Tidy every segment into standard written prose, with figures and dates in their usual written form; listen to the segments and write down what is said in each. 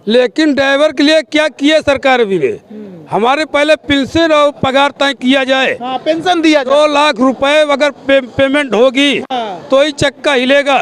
लेकिन ड्राइवर के लिए क्या किए सरकार अभी ने? हमारे पहले पेंशन और पगार तय किया जाए। हाँ, पेंशन दिया जाए। 2 लाख रुपए अगर पेमेंट होगी तो ही चक्का हिलेगा।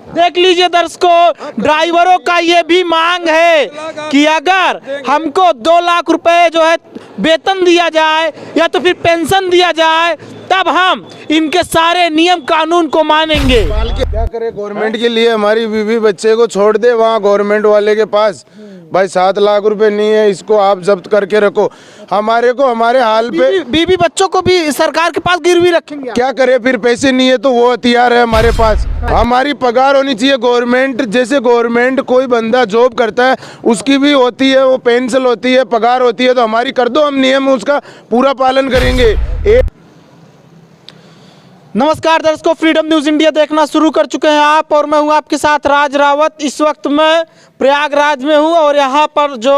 देख लीजिए दर्शकों, ड्राइवरों का ये भी मांग है कि अगर हमको 2 लाख रुपए जो है वेतन दिया जाए या तो फिर पेंशन दिया जाए, तब हम इनके सारे नियम कानून को मानेंगे। क्या करे, गवर्नमेंट के लिए हमारी बीवी बच्चे को छोड़ दे वहाँ गवर्नमेंट वाले के पास। भाई 7 लाख रुपए नहीं है, इसको आप जब्त करके रखो। हमारे को हमारे हाल पे बीवी बच्चों को भी सरकार के पास गिरवी रखेंगे। क्या करे, फिर पैसे नहीं है तो वो हथियार है हमारे पास। हमारी पगार होनी चाहिए गवर्नमेंट जैसे। गवर्नमेंट कोई बंदा जॉब करता है उसकी भी होती है, वो पेंशन होती है, पगार होती है, तो हमारी कर दो, हम नियम उसका पूरा पालन करेंगे। नमस्कार दर्शकों, फ्रीडम न्यूज इंडिया देखना शुरू कर चुके हैं आप, और मैं हूं आपके साथ राज रावत। इस वक्त मैं प्रयागराज में हूं और यहां पर जो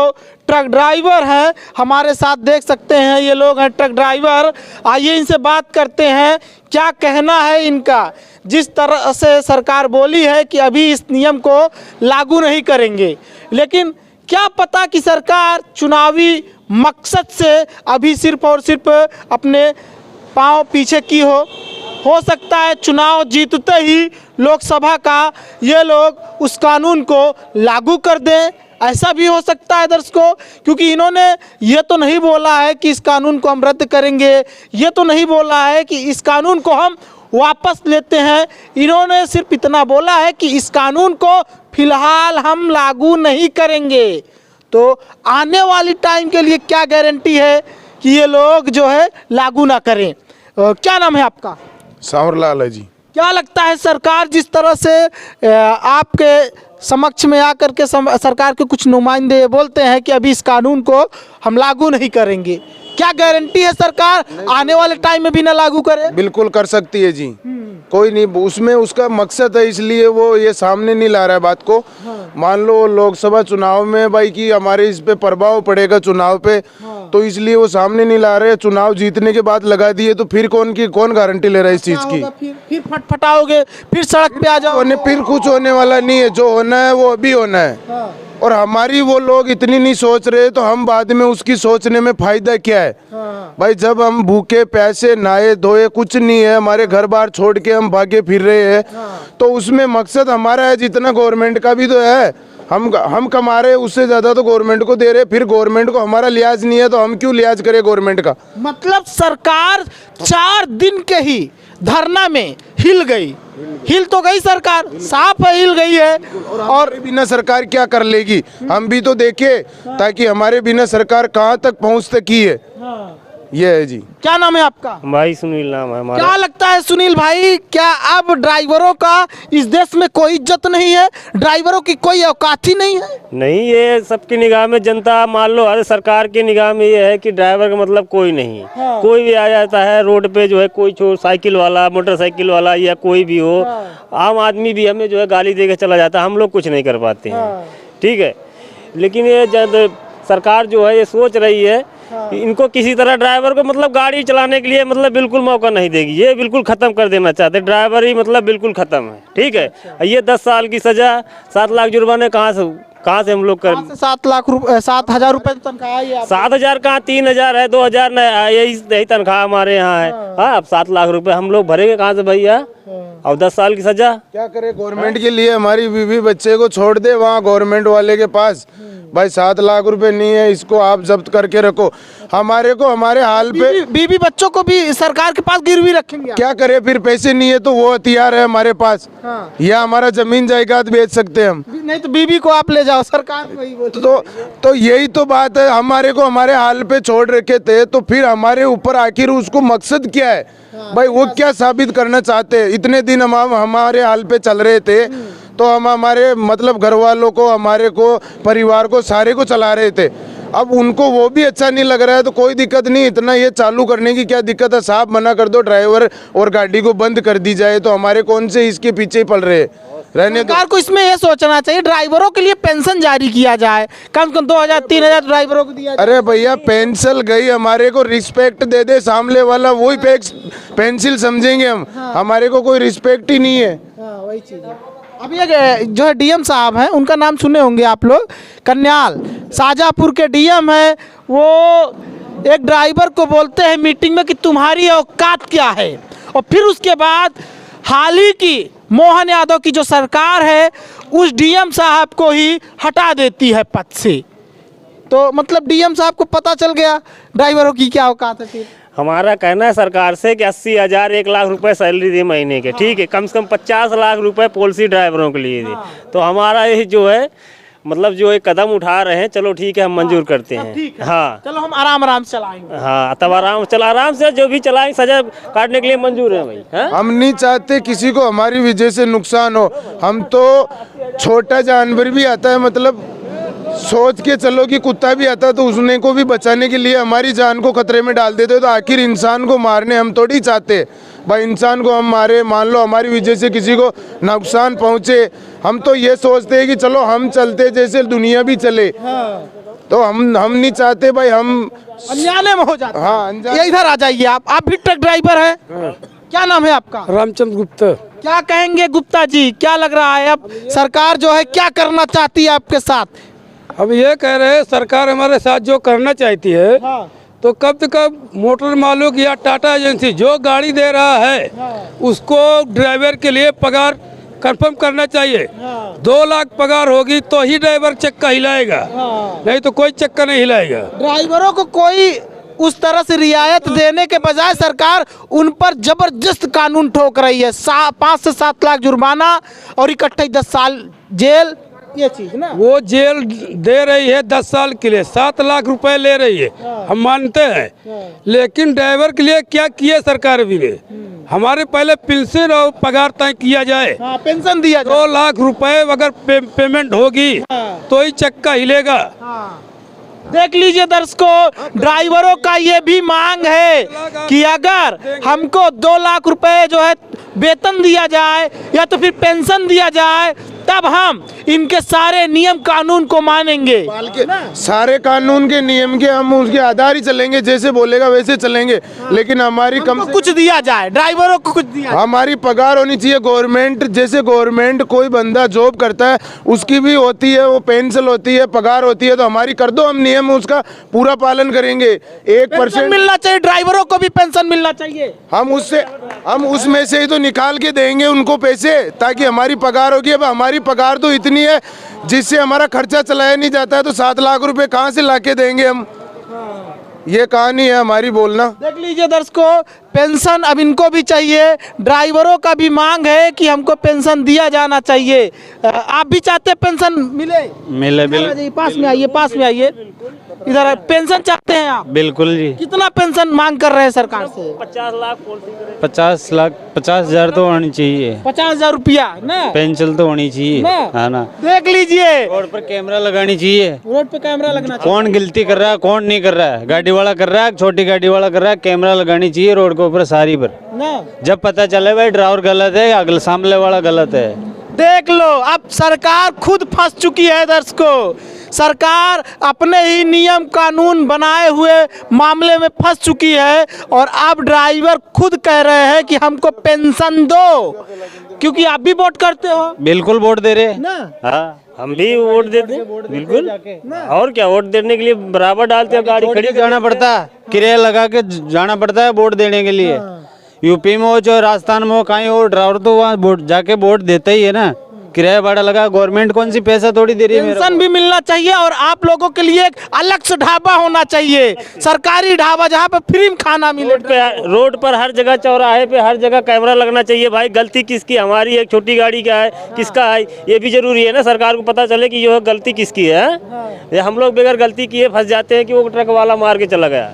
ट्रक ड्राइवर हैं हमारे साथ देख सकते हैं, ये लोग हैं ट्रक ड्राइवर। आइए इनसे बात करते हैं, क्या कहना है इनका। जिस तरह से सरकार बोली है कि अभी इस नियम को लागू नहीं करेंगे, लेकिन क्या पता कि सरकार चुनावी मकसद से अभी सिर्फ और सिर्फ अपने पाँव पीछे की हो सकता है चुनाव जीतते ही लोकसभा का ये लोग उस कानून को लागू कर दें। ऐसा भी हो सकता है दर्शकों, क्योंकि इन्होंने ये तो नहीं बोला है कि इस कानून को हम रद्द करेंगे, ये तो नहीं बोला है कि इस कानून को हम वापस लेते हैं। इन्होंने सिर्फ इतना बोला है कि इस कानून को फिलहाल हम लागू नहीं करेंगे। तो आने वाली टाइम के लिए क्या गारंटी है कि ये लोग जो है लागू ना करें। क्या नाम है आपका? सांवरलाल है जी। क्या लगता है सरकार जिस तरह से आपके समक्ष में आकर के सरकार के कुछ नुमाइंदे बोलते हैं कि अभी इस कानून को हम लागू नहीं करेंगे, क्या गारंटी है सरकार आने वाले टाइम में भी ना लागू करे? बिल्कुल कर सकती है जी, कोई नहीं, उसमें उसका मकसद है, इसलिए वो ये सामने नहीं ला रहा है बात को। मान लो लोकसभा चुनाव में भाई कि हमारे इस पे प्रभाव पड़ेगा चुनाव पे, तो इसलिए वो सामने नहीं ला रहे। चुनाव जीतने के बाद लगा दिए तो फिर कौन गारंटी ले रहा है इस चीज की? फिर फटफटाओगे, फिर सड़क पे आ जाओगे। फिर कुछ होने वाला नहीं है, जो होना है वो अभी होना है। और हमारी वो लोग इतनी नहीं सोच रहे, तो हम बाद में उसकी सोचने में फायदा क्या है? भाई जब हम भूखे प्यासे नहाए धोए कुछ नहीं है, हमारे घर बार छोड़ के हम भागे फिर रहे हैं, तो उसमें मकसद हमारा है, जितना गवर्नमेंट का भी तो है। हम कमा रहे, उससे ज्यादा तो गवर्नमेंट को दे रहे। फिर गवर्नमेंट को हमारा लिहाज नहीं है तो हम क्यों लिहाज करें गवर्नमेंट का? मतलब सरकार 4 दिन के ही धरना में हिल गई। हिल तो गई सरकार, साफ है हिल गई है। और बिना सरकार क्या कर लेगी, हम भी तो देखे, ताकि हमारे बिना सरकार कहाँ तक पहुँच सकी है। ये है जी। क्या नाम है आपका? भाई सुनील नाम है हमारा। क्या लगता है सुनील भाई, क्या अब ड्राइवरों का इस देश में कोई इज्जत नहीं है? ड्राइवरों की कोई औकात ही नहीं है? नहीं, ये सबकी निगाह में, जनता मान लो हर सरकार की निगाह में ये है कि ड्राइवर का मतलब कोई नहीं है। हाँ। कोई भी आ जाता है रोड पे जो है, कोई साइकिल वाला, मोटरसाइकिल वाला या कोई भी हो, आम आदमी भी हमें जो है गाली दे के चला जाता है, हम लोग कुछ नहीं कर पाते हैं। ठीक है, लेकिन ये जब सरकार जो है ये सोच रही है कि इनको किसी तरह ड्राइवर को मतलब गाड़ी चलाने के लिए मतलब बिल्कुल मौका नहीं देगी, ये बिल्कुल खत्म कर देना चाहते। ड्राइवर ही मतलब बिल्कुल खत्म है। ठीक है, ये 10 साल की सजा, 7 लाख जुर्माने कहाँ से हम लोग कर? 7,000 रुपए तनख्वाह है। 7,000 कहाँ, 3,000 है, 2,000 यही तनख्वाह हमारे यहाँ है। हाँ, अब 7 लाख रुपए हम लोग भरेंगे कहाँ से भैया? और 10 साल की सजा। क्या करे, गवर्नमेंट के लिए हमारी बीवी बच्चे को छोड़ दे वहाँ गवर्नमेंट वाले के पास। भाई 7 लाख रुपए नहीं है, इसको आप जब्त करके रखो। हमारे को हमारे हाल पे बीवी बच्चों को भी सरकार के पास गिरवी रखेंगे। क्या करे, फिर पैसे नहीं है तो वो हथियार है हमारे पास। या हमारा जमीन जायदाद बेच सकते हैं हम। नहीं तो बीवी को आप ले जाओ, सरकार वही बोलती। तो यही तो बात है, हमारे को हमारे हाल पे छोड़ रखे थे, तो फिर हमारे ऊपर आखिर उसको मकसद क्या है? भाई वो क्या साबित करना चाहते हैं? इतने दिन हम हमारे हाल पे चल रहे थे, तो हम हमारे मतलब घर वालों को, हमारे को, परिवार को, सारे को चला रहे थे। अब उनको वो भी अच्छा नहीं लग रहा है तो कोई दिक्कत नहीं, इतना ये चालू करने की क्या दिक्कत है? साहब मना कर दो, ड्राइवर और गाड़ी को बंद कर दी जाए, तो हमारे कौन से इसके पीछे ही पड़ रहे रहने। सरकार को इसमें ये सोचना चाहिए ड्राइवरों के लिए पेंशन जारी किया जाए, कम से कम 2,000-3,000 ड्राइवरों को दिया जाए। अरे भैया पेंसिल गई, हमारे को रिस्पेक्ट दे दे सामने वाला, वही पेंसिल समझेंगे हम। हमारे को कोई रिस्पेक्ट ही नहीं है। वही चीज है। अब ये जो है डीएम साहब हैं, उनका नाम सुने होंगे आप लोग, कन्याल शाहजहाँपुर के डीएम हैं। वो एक ड्राइवर को बोलते हैं मीटिंग में कि तुम्हारी औकात क्या है, और फिर उसके बाद हाल ही की मोहन यादव की जो सरकार है उस डीएम साहब को ही हटा देती है पद से। तो मतलब डीएम साहब को पता चल गया ड्राइवरों की क्या औकात है। फिर हमारा कहना है सरकार से कि 80,000 1 लाख रुपए सैलरी दे महीने के, ठीक है, कम से कम 50 लाख रुपए पॉलिसी ड्राइवरों के लिए दे। तो हमारा ये जो है मतलब जो एक कदम उठा रहे हैं, चलो ठीक है, हम मंजूर करते हैं। हाँ चलो हम आराम आराम से चलाएंगे। हाँ, तब आराम से जो भी चलाएं, सजा काटने के लिए मंजूर है भाई। हाँ? हम नहीं चाहते किसी को हमारी वजह से नुकसान हो। हम तो छोटा जानवर भी आता है, मतलब सोच के चलो कि कुत्ता भी आता है तो उसने को भी बचाने के लिए हमारी जान को खतरे में डाल देते हो। तो आखिर इंसान को मारने हम थोड़ी चाहते भाई, इंसान को हम मारे, मान लो हमारी वजह से किसी को नुकसान पहुंचे, हम तो ये सोचते हैं कि चलो हम चलते जैसे दुनिया भी चले। तो हम नहीं चाहते भाई हम अनजाने में हो जाते। हाँ, ये इधर आ जाइए, आप भी ट्रक ड्राइवर हैं। क्या नाम है आपका? रामचंद्र गुप्ता। क्या कहेंगे गुप्ता जी, क्या लग रहा है अब सरकार जो है क्या करना चाहती है आपके साथ? अब ये कह रहे हैं सरकार हमारे साथ जो करना चाहती है, तो कब से कब मोटर मालिक या टाटा एजेंसी जो गाड़ी दे रहा है उसको ड्राइवर के लिए पगार कंफर्म करना चाहिए। 2 लाख पगार होगी तो ही ड्राइवर चक्का हिलाएगा, नहीं तो कोई चक्का नहीं हिलाएगा। ड्राइवरों को कोई उस तरह से रियायत देने के बजाय सरकार उन पर जबरदस्त कानून ठोक रही है। 5 से 7 लाख जुर्माना और इकट्ठे 10 साल जेल, ये चीज ना। वो जेल दे रही है 10 साल के लिए, 7 लाख रुपए ले रही है, हम मानते हैं। लेकिन ड्राइवर के लिए क्या किए सरकार भी ने? हमारे पहले पेंशन और पगार तय किया जाए, पेंशन दिया जाए। 2 लाख रुपए अगर पेमेंट होगी तो ही चक्का हिलेगा। देख लीजिए दर्शकों, ड्राइवरों का ये भी मांग है कि अगर हमको 2 लाख रुपए जो है वेतन दिया जाए या तो फिर पेंशन दिया जाए, तब हम इनके सारे नियम कानून को मानेंगे। सारे कानून के नियम के हम उसके आधार ही चलेंगे, जैसे बोलेगा वैसे चलेंगे। लेकिन हमारी कम कुछ दिया जाए, ड्राइवरों को कुछ दिया जाए। हमारी पगार होनी चाहिए गवर्नमेंट जैसे। गवर्नमेंट कोई बंदा जॉब करता है उसकी भी होती है, वो पेंशन होती है, पगार होती है, तो हमारी कर दो, हम नियम उसका पूरा पालन करेंगे। 1% मिलना चाहिए, ड्राइवरों को भी पेंशन मिलना चाहिए। हम उसमें से ही तो निकाल के देंगे उनको पैसे, ताकि हमारी पगार होगी। अब हमारी पगार तो इतनी है जिससे हमारा खर्चा चलाया नहीं जाता है, तो 7 लाख रुपए कहाँ से लाके देंगे हम? ये कहानी है हमारी बोलना। देख लीजिए दर्शकों, पेंशन अब इनको भी चाहिए, ड्राइवरों का भी मांग है कि हमको पेंशन दिया जाना चाहिए। आप भी चाहते हैं पेंशन मिले? बिल्कुल। पास में आइए, इधर पेंशन चाहते हैं आप? बिल्कुल जी। कितना पेंशन मांग कर रहे हैं सरकार से? 50 लाख 50,000 तो होनी चाहिए। 50,000 रुपया ना पेंशन तो होनी चाहिए, है ना। देख लीजिए, रोड पर कैमरा लगानी चाहिए। रोड पे कैमरा लगना चाहिए। कौन गलती कर रहा है कौन नहीं कर रहा है, गाड़ी वाला कर रहा है, छोटी गाड़ी वाला कर रहा है, कैमरा लगानी चाहिए रोड के ऊपर सारी पर। जब पता चले भाई ड्राइवर गलत है, अगले सामने वाला गलत है। देख लो, अब सरकार खुद फंस चुकी है दर्शकों। सरकार अपने ही नियम कानून बनाए हुए मामले में फंस चुकी है, और अब ड्राइवर खुद कह रहे हैं कि हमको पेंशन दो, क्योंकि आप भी वोट करते हो। बिल्कुल वोट दे रहे ना? हाँ, हम भी वोट देते हैं, बिल्कुल। और क्या, वोट देने के लिए बराबर डालते हैं, गाड़ी खड़ी जाना पड़ता है, किराया लगा के जाना पड़ता है वोट देने के लिए। यूपी में हो चाहे राजस्थान में हो, कहीं हो, ड्राइवर तो वहाँ जाके वोट देता ही है ना। किराया भाड़ा लगा, गवर्नमेंट कौन सी पैसा थोड़ी दे रही है। पेंशन भी मिलना चाहिए, और आप लोगों के लिए एक अलग से ढाबा होना चाहिए, सरकारी ढाबा, जहाँ पे फ्री में खाना मिले। रोड पर हर जगह, चौराहे पे हर जगह कैमरा लगना चाहिए भाई। गलती किसकी, हमारी है, छोटी गाड़ी का है, किसका है, ये भी जरूरी है ना। सरकार को पता चले कि ये गलती किसकी है। ये हम लोग बगैर गलती किए फंस जाते हैं कि वो ट्रक वाला मार के चला गया।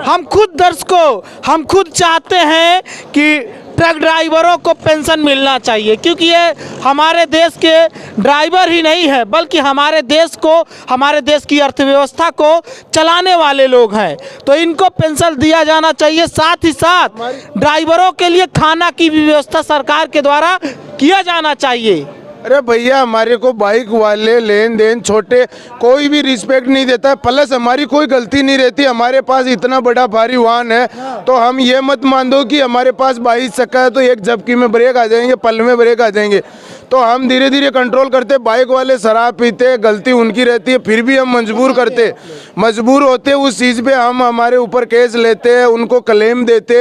हम खुद दर्शकों, हम खुद चाहते हैं कि ट्रक ड्राइवरों को पेंशन मिलना चाहिए, क्योंकि ये हमारे देश के ड्राइवर ही नहीं है, बल्कि हमारे देश को, हमारे देश की अर्थव्यवस्था को चलाने वाले लोग हैं। तो इनको पेंशन दिया जाना चाहिए। साथ ही साथ ड्राइवरों के लिए खाना की भी व्यवस्था सरकार के द्वारा किया जाना चाहिए। अरे भैया, हमारे को बाइक वाले लेन देन छोटे कोई भी रिस्पेक्ट नहीं देता है, प्लस हमारी कोई गलती नहीं रहती। हमारे पास इतना बड़ा भारी वाहन है, तो हम ये मत मान दो कि हमारे पास 22 चक्का है तो एक झपकी में ब्रेक आ जाएंगे, पल में ब्रेक आ जाएंगे। तो हम धीरे धीरे कंट्रोल करते। बाइक वाले शराब पीते, गलती उनकी रहती है, फिर भी हम मजबूर करते, मजबूर होते उस चीज़ पे हम हमारे ऊपर केस लेते हैं, उनको क्लेम देते,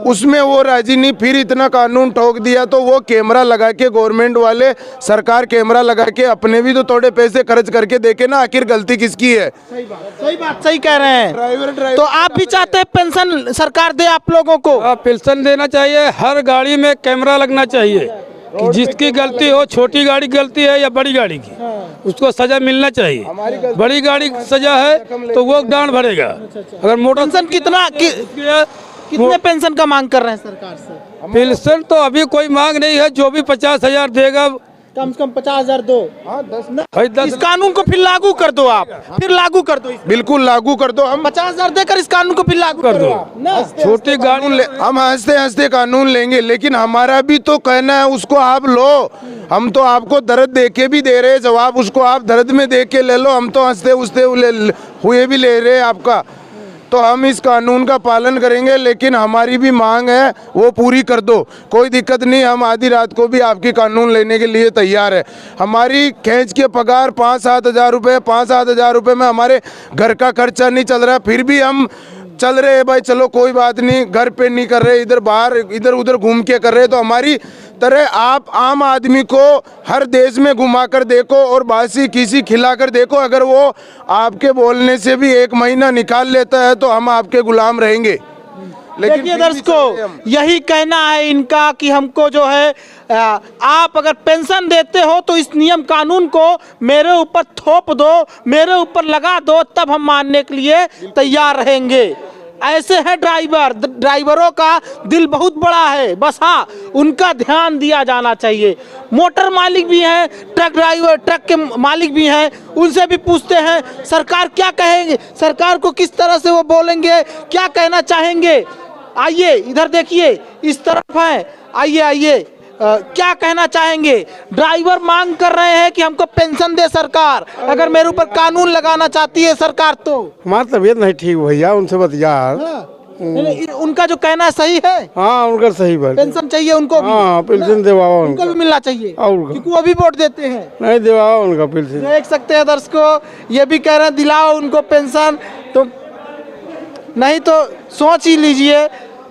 उसमें वो राजी नहीं। फिर इतना कानून ठोक दिया तो वो कैमरा लगा के, गवर्नमेंट वाले सरकार कैमरा लगा के अपने भी तो थोड़े पैसे खर्च करके देखे ना आखिर गलती किसकी है। सही बात, सही कह रहे हैं। ड्राइवर तो आप भी चाहते हैं पेंशन सरकार दे आप लोगों को? पेंशन देना चाहिए, हर गाड़ी में कैमरा लगना चाहिए कि जिसकी गलती हो, छोटी गाड़ी की गलती है या बड़ी गाड़ी की, उसको सजा मिलना चाहिए। बड़ी गाड़ी की सजा है तो वो दंड भरेगा। अगर मोटर पेंशन कितने पेंशन का मांग कर रहे हैं सरकार से? पेंशन तो अभी कोई मांग नहीं है, जो भी 50,000 देगा कम से कम 50,000 दो। भाई इस कानून को फिर लागू कर दो, आप फिर लागू कर दो, बिल्कुल लागू कर दो। हम 50,000 देकर इस कानून को फिर लागू कर दो। ना छोटी गाड़ी हम हंसते हंसते कानून लेंगे, लेकिन हमारा भी तो कहना है, उसको आप लो। हम तो आपको दर्द दे के भी दे रहे जवाब, उसको आप दर्द में दे के ले लो। हम तो हंसते हंसते हुए भी ले रहे आपका। तो हम इस कानून का पालन करेंगे, लेकिन हमारी भी मांग है वो पूरी कर दो। कोई दिक्कत नहीं, हम आधी रात को भी आपकी कानून लेने के लिए तैयार है। हमारी खींच के पगार 5-7 हज़ार रुपये, 5-7 हज़ार रुपये में हमारे घर का खर्चा नहीं चल रहा, फिर भी हम चल रहे हैं। भाई चलो कोई बात नहीं, घर पे नहीं कर रहे, इधर बाहर इधर उधर घूम के कर रहे। तो हमारी तरह आप आम आदमी को हर देश में घुमाकर देखो और बासी किसी खिलाकर देखो, अगर वो आपके बोलने से भी 1 महीना निकाल लेता है तो हम आपके गुलाम रहेंगे। देखिए दर्शकों, यही कहना है इनका कि हमको जो है आप अगर पेंशन देते हो तो इस नियम कानून को मेरे ऊपर थोप दो, मेरे ऊपर लगा दो, तब हम मानने के लिए तैयार रहेंगे। ऐसे है ड्राइवर, ड्राइवरों का दिल बहुत बड़ा है, बस हाँ उनका ध्यान दिया जाना चाहिए। मोटर मालिक भी हैं, ट्रक ड्राइवर, ट्रक के मालिक भी हैं, उनसे भी पूछते हैं सरकार क्या कहेंगे, सरकार को किस तरह से वो बोलेंगे, क्या कहना चाहेंगे। आइए इधर देखिए, इस तरफ है, आइए आइए, क्या कहना चाहेंगे। ड्राइवर मांग कर रहे हैं कि हमको पेंशन दे सरकार, अगर मेरे ऊपर कानून लगाना चाहती है सरकार तो। हमारी तबीयत नहीं ठीक भैया, उनसे बतिया। उनका जो कहना है सही है। हाँ उनका सही बात, पेंशन चाहिए उनको भी। हाँ पेंशन दिवाओ, उनको भी मिलना चाहिए और क्योंकि वो भी वोट देते हैं। नहीं दिवाओ उनका पेंशन। देख सकते हैं दर्शकों, ये भी कह रहे हैं दिलाओ उनको पेंशन, तो नहीं तो सोच ही लीजिए।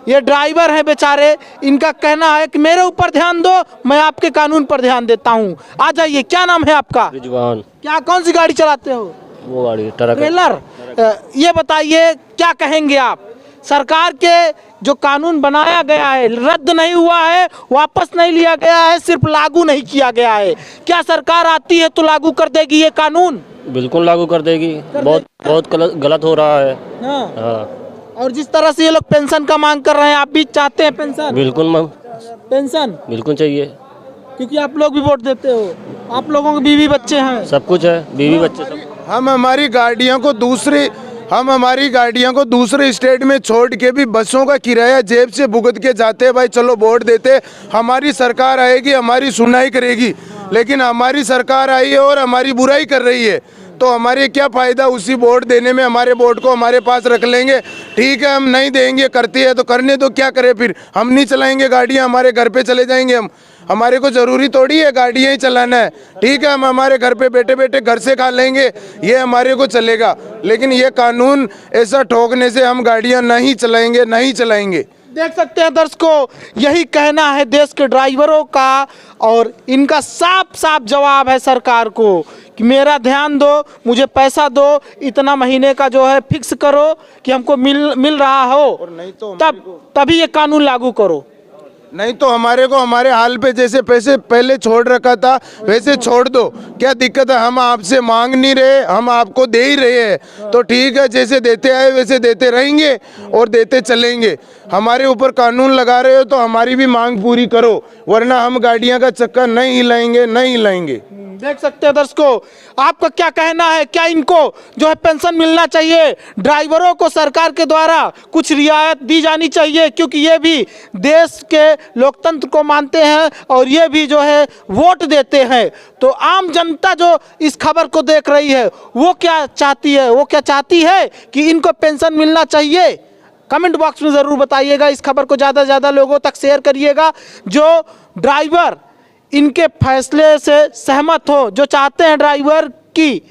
ये ड्राइवर है बेचारे, इनका कहना है कि मेरे ऊपर ध्यान दो, मैं आपके कानून पर ध्यान देता हूँ। आ जाइए, क्या नाम है आपका? रिजवान। क्या कौन सी गाड़ी चलाते हो? वो गाड़ी ट्रक। ट्रेलर। ये बताइए क्या कहेंगे आप, सरकार के जो कानून बनाया गया है रद्द नहीं हुआ है, वापस नहीं लिया गया है, सिर्फ लागू नहीं किया गया है, क्या सरकार आती है तो लागू कर देगी ये कानून? बिल्कुल लागू कर देगी। बहुत गलत हो रहा है। हाँ। और जिस तरह से ये लोग पेंशन का मांग कर रहे हैं, आप भी चाहते हैं पेंशन? बिल्कुल मैम, पेंशन बिल्कुल चाहिए, क्योंकि आप लोग भी वोट देते हो, आप लोगों के बीवी बच्चे हैं, सब कुछ है, बीवी बच्चे सब। हम हमारी गाड़ियों को दूसरे स्टेट में छोड़ के भी बसों का किराया जेब से भुगत के जाते हैं। भाई चलो वोट देते, हमारी सरकार आएगी, हमारी सुनाई करेगी, लेकिन हमारी सरकार आई है और हमारी बुराई कर रही है, तो हमारे क्या फ़ायदा उसी वोट देने में। हमारे वोट को हमारे पास रख लेंगे, ठीक है हम नहीं देंगे, करती है तो करने दो, क्या करें फिर। हम नहीं चलाएंगे गाड़ियाँ, हमारे घर पे चले जाएंगे हम, हमारे को ज़रूरी थोड़ी है गाड़ियाँ ही चलाना है, ठीक है हम हमारे घर पे बैठे बैठे घर से खा लेंगे, ये हमारे को चलेगा। लेकिन ये कानून ऐसा ठोकने से हम गाड़ियाँ नहीं चलाएंगे, नहीं चलाएंगे। देख सकते हैं दर्शकों, यही कहना है देश के ड्राइवरों का, और इनका साफ साफ जवाब है सरकार को कि मेरा ध्यान दो, मुझे पैसा दो, इतना महीने का जो है फिक्स करो कि हमको मिल रहा हो, और नहीं तो तभी ये कानून लागू करो। नहीं तो हमारे को हमारे हाल पे जैसे पैसे पहले छोड़ रखा था वैसे छोड़ दो, क्या दिक्कत है। हम आपसे मांग नहीं रहे, हम आपको दे ही रहे हैं, तो ठीक है जैसे देते आए वैसे देते रहेंगे और देते चलेंगे। हमारे ऊपर कानून लगा रहे हो तो हमारी भी मांग पूरी करो, वरना हम गाड़ियां का चक्कर नहीं हिलाएंगे, नहीं हिलाएंगे। देख सकते हैं दर्शकों, आपका क्या कहना है, क्या इनको जो है पेंशन मिलना चाहिए, ड्राइवरों को सरकार के द्वारा कुछ रियायत दी जानी चाहिए, क्योंकि ये भी देश के लोकतंत्र को मानते हैं और ये भी जो है वोट देते हैं। तो आम जनता जो इस खबर को देख रही है वो क्या चाहती है, वो क्या चाहती है कि इनको पेंशन मिलना चाहिए? कमेंट बॉक्स में ज़रूर बताइएगा। इस खबर को ज़्यादा से ज़्यादा लोगों तक शेयर करिएगा। जो ड्राइवर इनके फैसले से सहमत हो, जो चाहते हैं ड्राइवर की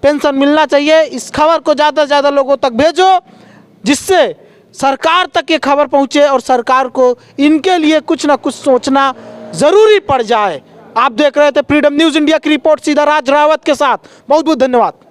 पेंशन मिलना चाहिए, इस खबर को ज़्यादा से ज़्यादा लोगों तक भेजो, जिससे सरकार तक ये खबर पहुंचे और सरकार को इनके लिए कुछ ना कुछ सोचना ज़रूरी पड़ जाए। आप देख रहे थे फ्रीडम न्यूज़ इंडिया की रिपोर्ट सीधा राज रावत के साथ। बहुत बहुत धन्यवाद।